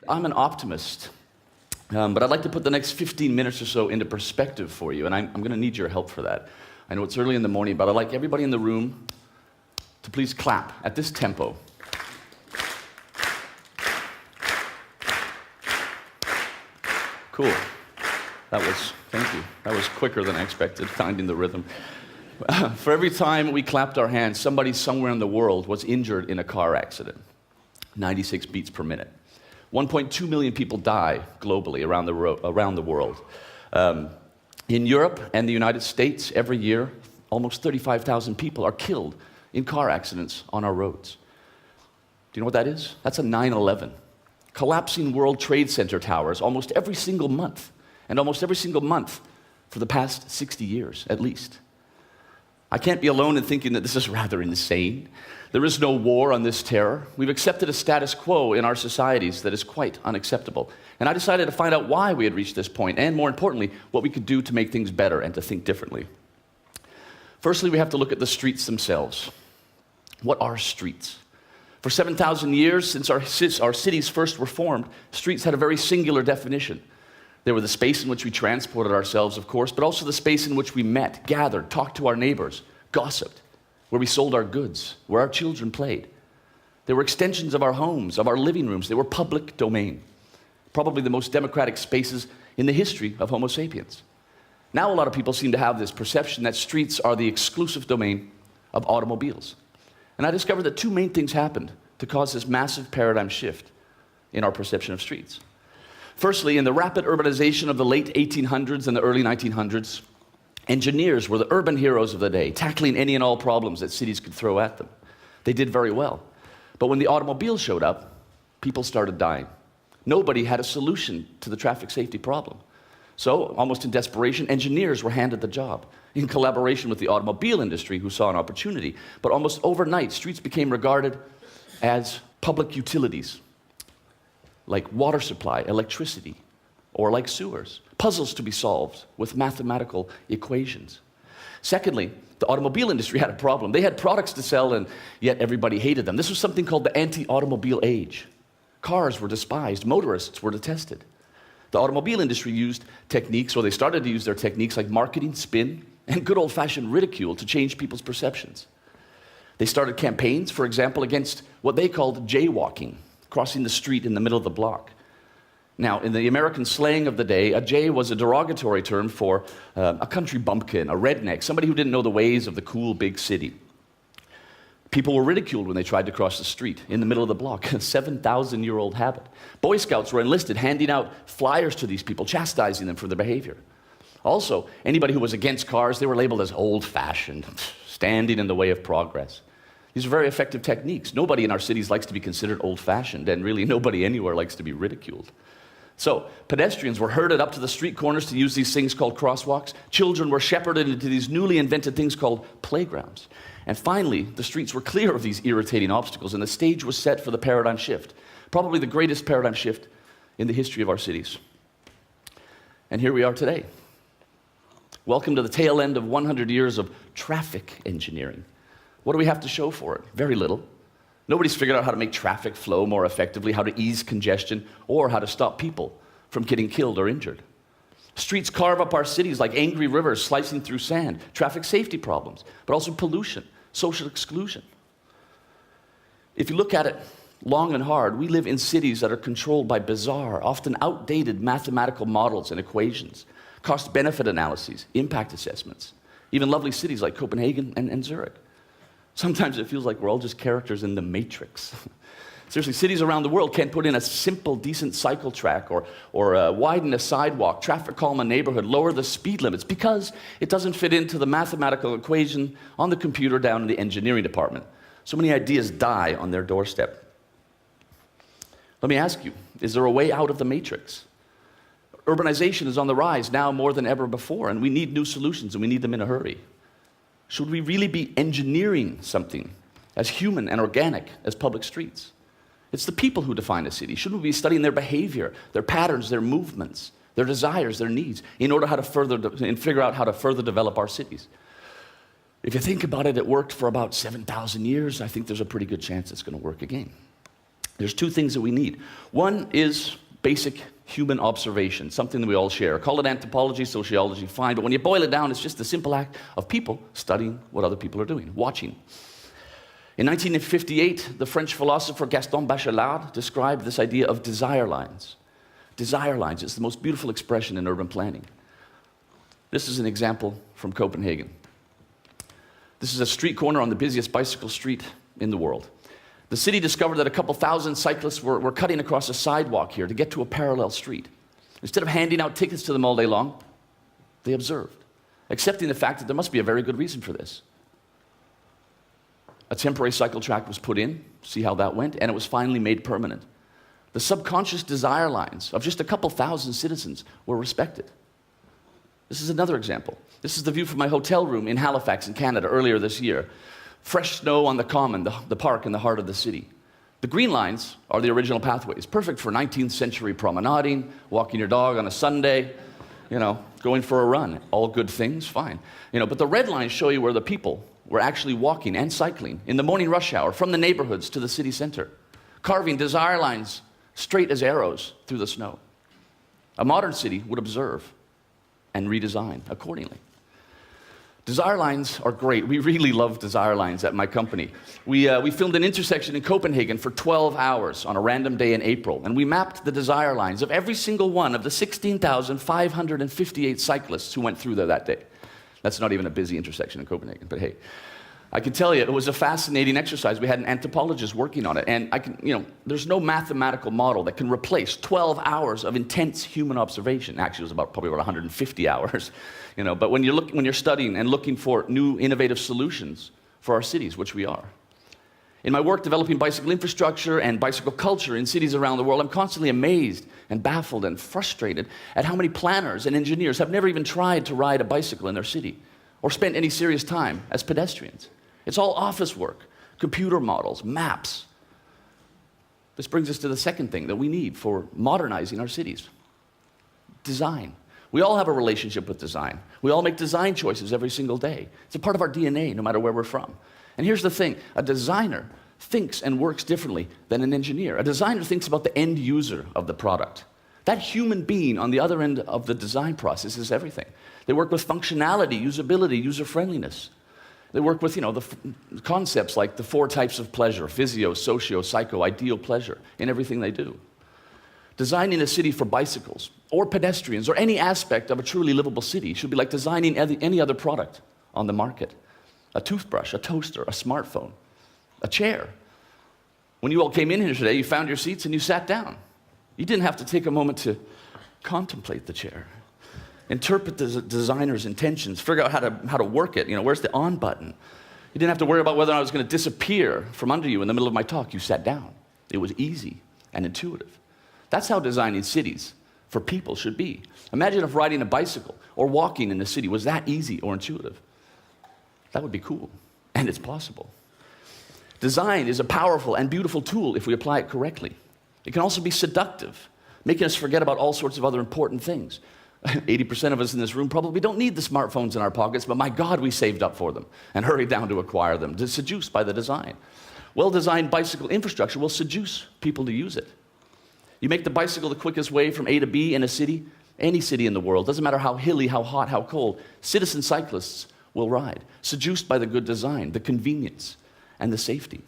I'm an optimist, but I'd like to put the next 15 minutes or so into perspective for you, and I'm going to need your help for that. I know it's early in the morning, but I'd like everybody in the room to please clap at this tempo. Cool. Thank you. That was quicker than I expected, finding the rhythm. For every time we clapped our hands, somebody somewhere in the world was injured in a car accident. 96 beats per minute. 1.2 million people die globally around the world. In Europe and the United States, every year, almost 35,000 people are killed in car accidents on our roads. Do you know what that is? That's a 9/11. Collapsing World Trade Center towers almost every single month, and almost every single month for the past 60 years, at least. I can't be alone in thinking that this is rather insane. There is no war on this terror. We've accepted a status quo in our societies that is quite unacceptable. And I decided to find out why we had reached this point, and more importantly, what we could do to make things better and to think differently. Firstly, we have to look at the streets themselves. What are streets? For 7,000 years, since our cities first were formed, streets had a very singular definition. They were the space in which we transported ourselves, of course, but also the space in which we met, gathered, talked to our neighbors, gossiped, where we sold our goods, where our children played. They were extensions of our homes, of our living rooms. They were public domain, probably the most democratic spaces in the history of Homo sapiens. Now a lot of people seem to have this perception that streets are the exclusive domain of automobiles. And I discovered that two main things happened to cause this massive paradigm shift in our perception of streets. Firstly, in the rapid urbanization of the late 1800s and the early 1900s, engineers were the urban heroes of the day, tackling any and all problems that cities could throw at them. They did very well. But when the automobile showed up, people started dying. Nobody had a solution to the traffic safety problem. So, almost in desperation, engineers were handed the job, in collaboration with the automobile industry, who saw an opportunity. But almost overnight, streets became regarded as public utilities, like water supply, electricity, or like sewers, puzzles to be solved with mathematical equations. Secondly, the automobile industry had a problem. They had products to sell, and yet everybody hated them. This was something called the anti-automobile age. Cars were despised, motorists were detested. The automobile industry used techniques, or they started to use their techniques like marketing, spin, and good old-fashioned ridicule to change people's perceptions. They started campaigns, for example, against what they called jaywalking, crossing the street in the middle of the block. Now, in the American slang of the day, a jay was a derogatory term for a country bumpkin, a redneck, somebody who didn't know the ways of the cool big city. People were ridiculed when they tried to cross the street in the middle of the block, a 7,000-year-old habit. Boy Scouts were enlisted, handing out flyers to these people, chastising them for their behavior. Also, anybody who was against cars, they were labeled as old-fashioned, standing in the way of progress. These are very effective techniques. Nobody in our cities likes to be considered old-fashioned, and really nobody anywhere likes to be ridiculed. So, pedestrians were herded up to the street corners to use these things called crosswalks. Children were shepherded into these newly invented things called playgrounds. And finally, the streets were clear of these irritating obstacles, and the stage was set for the paradigm shift, probably the greatest paradigm shift in the history of our cities. And here we are today. Welcome to the tail end of 100 years of traffic engineering. What do we have to show for it? Very little. Nobody's figured out how to make traffic flow more effectively, how to ease congestion, or how to stop people from getting killed or injured. Streets carve up our cities like angry rivers slicing through sand, traffic safety problems, but also pollution, social exclusion. If you look at it long and hard, we live in cities that are controlled by bizarre, often outdated mathematical models and equations, cost-benefit analyses, impact assessments, even lovely cities like Copenhagen and Zurich. Sometimes it feels like we're all just characters in the Matrix. Seriously, cities around the world can't put in a simple, decent cycle track or widen a sidewalk, traffic calm a neighborhood, lower the speed limits, because it doesn't fit into the mathematical equation on the computer down in the engineering department. So many ideas die on their doorstep. Let me ask you, is there a way out of the Matrix? Urbanization is on the rise now more than ever before, and we need new solutions, and we need them in a hurry. Should we really be engineering something as human and organic as public streets? It's the people who define a city. Shouldn't we be studying their behavior, their patterns, their movements, their desires, their needs, in order to figure out how to further develop our cities? If you think about it, it worked for about 7,000 years. I think there's a pretty good chance it's going to work again. There's two things that we need. One is basic human observation, something that we all share. Call it anthropology, sociology, fine, but when you boil it down, it's just the simple act of people studying what other people are doing, watching. In 1958, the French philosopher Gaston Bachelard described this idea of desire lines. Desire lines is the most beautiful expression in urban planning. This is an example from Copenhagen. This is a street corner on the busiest bicycle street in the world. The city discovered that a couple thousand cyclists were cutting across a sidewalk here to get to a parallel street. Instead of handing out tickets to them all day long, they observed, accepting the fact that there must be a very good reason for this. A temporary cycle track was put in, see how that went, and it was finally made permanent. The subconscious desire lines of just a couple thousand citizens were respected. This is another example. This is the view from my hotel room in Halifax in Canada earlier this year. Fresh snow on the common, the park in the heart of the city. The green lines are the original pathways, perfect for 19th century promenading, walking your dog on a Sunday, going for a run. All good things, fine. But the red lines show you where the people were actually walking and cycling in the morning rush hour from the neighborhoods to the city center, carving desire lines straight as arrows through the snow. A modern city would observe and redesign accordingly. Desire lines are great. We really love desire lines at my company. We filmed an intersection in Copenhagen for 12 hours on a random day in April, and we mapped the desire lines of every single one of the 16,558 cyclists who went through there that day. That's not even a busy intersection in Copenhagen, but hey. I can tell you, it was a fascinating exercise. We had an anthropologist working on it, and there's no mathematical model that can replace 12 hours of intense human observation. Actually, it was probably about 150 hours, But when you're studying and looking for new, innovative solutions for our cities, which we are. In my work developing bicycle infrastructure and bicycle culture in cities around the world, I'm constantly amazed and baffled and frustrated at how many planners and engineers have never even tried to ride a bicycle in their city or spent any serious time as pedestrians. It's all office work, computer models, maps. This brings us to the second thing that we need for modernizing our cities. Design. We all have a relationship with design. We all make design choices every single day. It's a part of our DNA, no matter where we're from. And here's the thing, a designer thinks and works differently than an engineer. A designer thinks about the end user of the product. That human being on the other end of the design process is everything. They work with functionality, usability, user-friendliness. They work with, the concepts like the 4 types of pleasure, physio, socio, psycho, ideal pleasure in everything they do. Designing a city for bicycles or pedestrians or any aspect of a truly livable city should be like designing any other product on the market. A toothbrush, a toaster, a smartphone, a chair. When you all came in here today, you found your seats and you sat down. You didn't have to take a moment to contemplate the chair. Interpret the designer's intentions, figure out how to work it. Where's the on button? You didn't have to worry about whether I was going to disappear from under you in the middle of my talk. You sat down. It was easy and intuitive. That's how designing cities for people should be. Imagine if riding a bicycle or walking in a city was that easy or intuitive. That would be cool, and it's possible. Design is a powerful and beautiful tool if we apply it correctly. It can also be seductive, making us forget about all sorts of other important things. 80% of us in this room probably don't need the smartphones in our pockets, but my God, we saved up for them and hurried down to acquire them, seduced by the design. Well-designed bicycle infrastructure will seduce people to use it. You make the bicycle the quickest way from A to B in a city, any city in the world, doesn't matter how hilly, how hot, how cold, citizen cyclists will ride, seduced by the good design, the convenience, and the safety.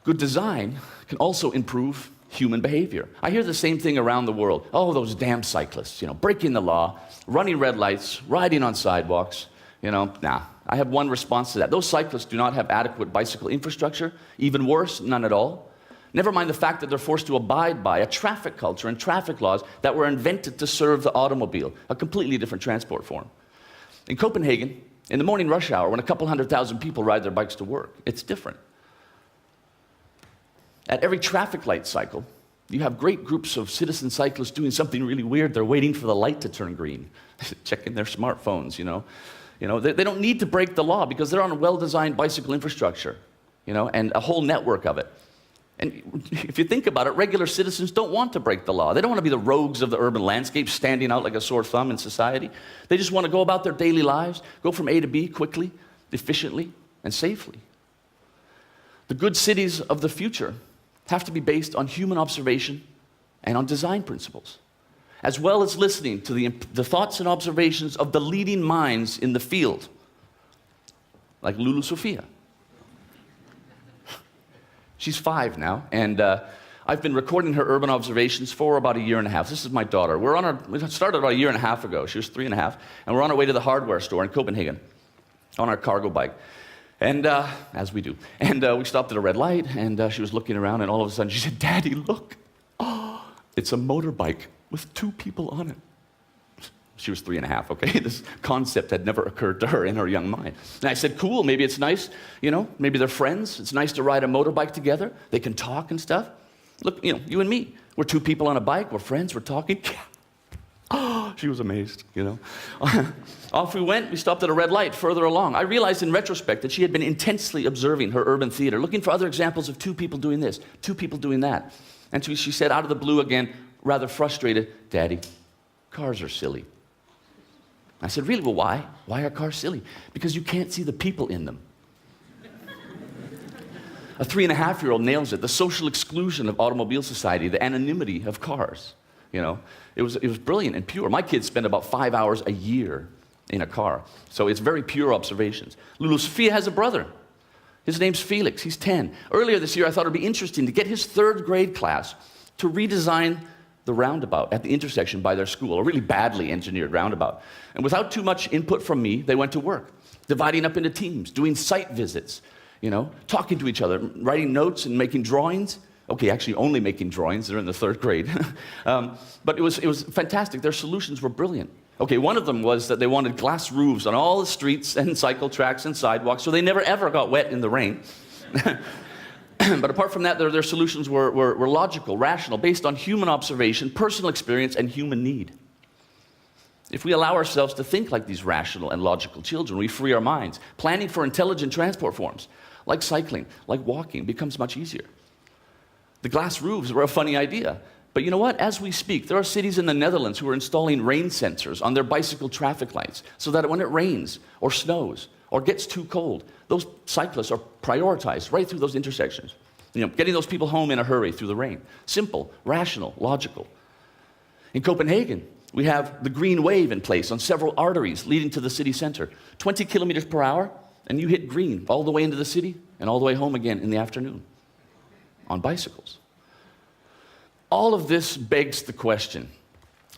Good design can also improve human behavior. I hear the same thing around the world. Oh, those damn cyclists, breaking the law, running red lights, riding on sidewalks. Nah. I have one response to that. Those cyclists do not have adequate bicycle infrastructure. Even worse, none at all. Never mind the fact that they're forced to abide by a traffic culture and traffic laws that were invented to serve the automobile, a completely different transport form. In Copenhagen, in the morning rush hour, when a couple 100,000 people ride their bikes to work, it's different. At every traffic light cycle, you have great groups of citizen cyclists doing something really weird. They're waiting for the light to turn green, checking their smartphones, They don't need to break the law because they're on a well-designed bicycle infrastructure, and a whole network of it. And if you think about it, regular citizens don't want to break the law. They don't want to be the rogues of the urban landscape standing out like a sore thumb in society. They just want to go about their daily lives, go from A to B quickly, efficiently, and safely. The good cities of the future have to be based on human observation and on design principles, as well as listening to the thoughts and observations of the leading minds in the field, like Lulu Sophia. She's 5 now, and I've been recording her urban observations for about a year and a half. This is my daughter. We started about a year and a half ago. She was 3 and a half, and we're on our way to the hardware store in Copenhagen on our cargo bike. And as we do. And we stopped at a red light, and she was looking around, and all of a sudden she said, "Daddy, look. Oh, it's a motorbike with 2 people on it." She was 3 and a half, okay? This concept had never occurred to her in her young mind. And I said, "Cool, maybe it's nice, maybe they're friends. It's nice to ride a motorbike together. They can talk and stuff. Look, you and me, we're 2 people on a bike, we're friends, we're talking." Oh, she was amazed, Off we went. We stopped at a red light further along. I realized in retrospect that she had been intensely observing her urban theater, looking for other examples of 2 people doing this, 2 people doing that. And she said out of the blue again, rather frustrated, "Daddy, cars are silly." I said, "Really? Well, why? Why are cars silly?" "Because you can't see the people in them." A 3-and-a-half-year-old nails it. The social exclusion of automobile society, the anonymity of cars. It was brilliant and pure. My kids spend about 5 hours a year in a car, so it's very pure observations. Lulu Sophia has a brother. His name's Felix. He's 10. Earlier this year, I thought it'd be interesting to get his 3rd grade class to redesign the roundabout at the intersection by their school, a really badly engineered roundabout. And without too much input from me, they went to work, dividing up into teams, doing site visits, talking to each other, writing notes and making drawings. Okay, actually only making drawings. They're in the 3rd grade. But it was fantastic. Their solutions were brilliant. Okay, one of them was that they wanted glass roofs on all the streets and cycle tracks and sidewalks, so they never ever got wet in the rain. But apart from that, their solutions were logical, rational, based on human observation, personal experience, and human need. If we allow ourselves to think like these rational and logical children, we free our minds. Planning for intelligent transport forms, like cycling, like walking, becomes much easier. The glass roofs were a funny idea. But you know what? As we speak, there are cities in the Netherlands who are installing rain sensors on their bicycle traffic lights so that when it rains or snows or gets too cold, those cyclists are prioritized right through those intersections. Getting those people home in a hurry through the rain. Simple, rational, logical. In Copenhagen, we have the green wave in place on several arteries leading to the city center. 20 kilometers per hour, and you hit green all the way into the city and all the way home again in the afternoon on bicycles. All of this begs the question,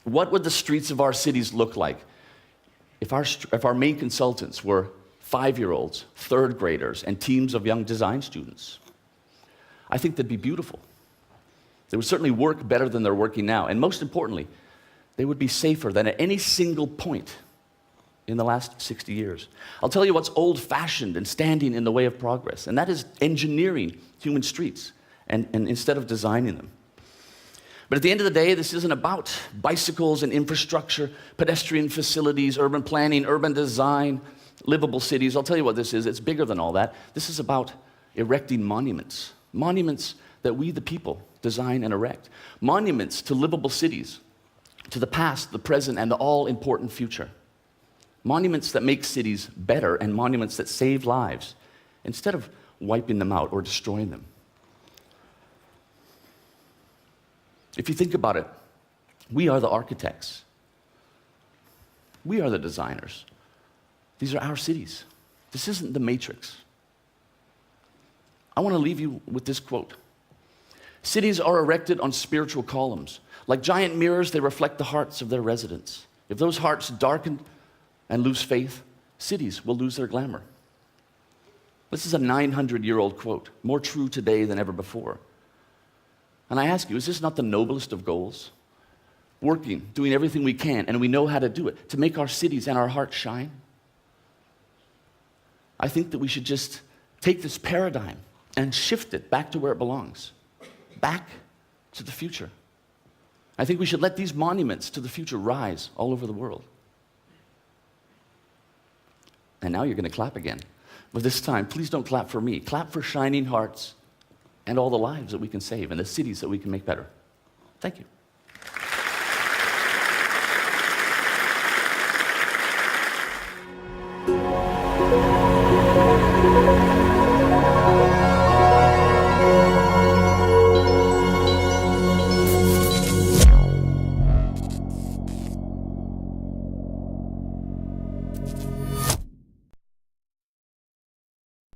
what would the streets of our cities look like if our main consultants were 5-year-olds, 3rd graders, and teams of young design students? I think they'd be beautiful. They would certainly work better than they're working now, and most importantly, they would be safer than at any single point in the last 60 years. I'll tell you what's old-fashioned and standing in the way of progress, and that is engineering human streets and instead of designing them. But at the end of the day, this isn't about bicycles and infrastructure, pedestrian facilities, urban planning, urban design, livable cities. I'll tell you what this is. It's bigger than all that. This is about erecting monuments. Monuments that we, the people, design and erect. Monuments to livable cities, to the past, the present, and the all-important future. Monuments that make cities better and monuments that save lives instead of wiping them out or destroying them. If you think about it, we are the architects. We are the designers. These are our cities. This isn't the Matrix. I want to leave you with this quote. Cities are erected on spiritual columns. Like giant mirrors, they reflect the hearts of their residents. If those hearts darken and lose faith, cities will lose their glamour. This is a 900-year-old quote, more true today than ever before. And I ask you, is this not the noblest of goals? Working, doing everything we can, and we know how to do it, to make our cities and our hearts shine? I think that we should just take this paradigm and shift it back to where it belongs, back to the future. I think we should let these monuments to the future rise all over the world. And now you're going to clap again. But this time, please don't clap for me. Clap for shining hearts and all the lives that we can save and the cities that we can make better. Thank you.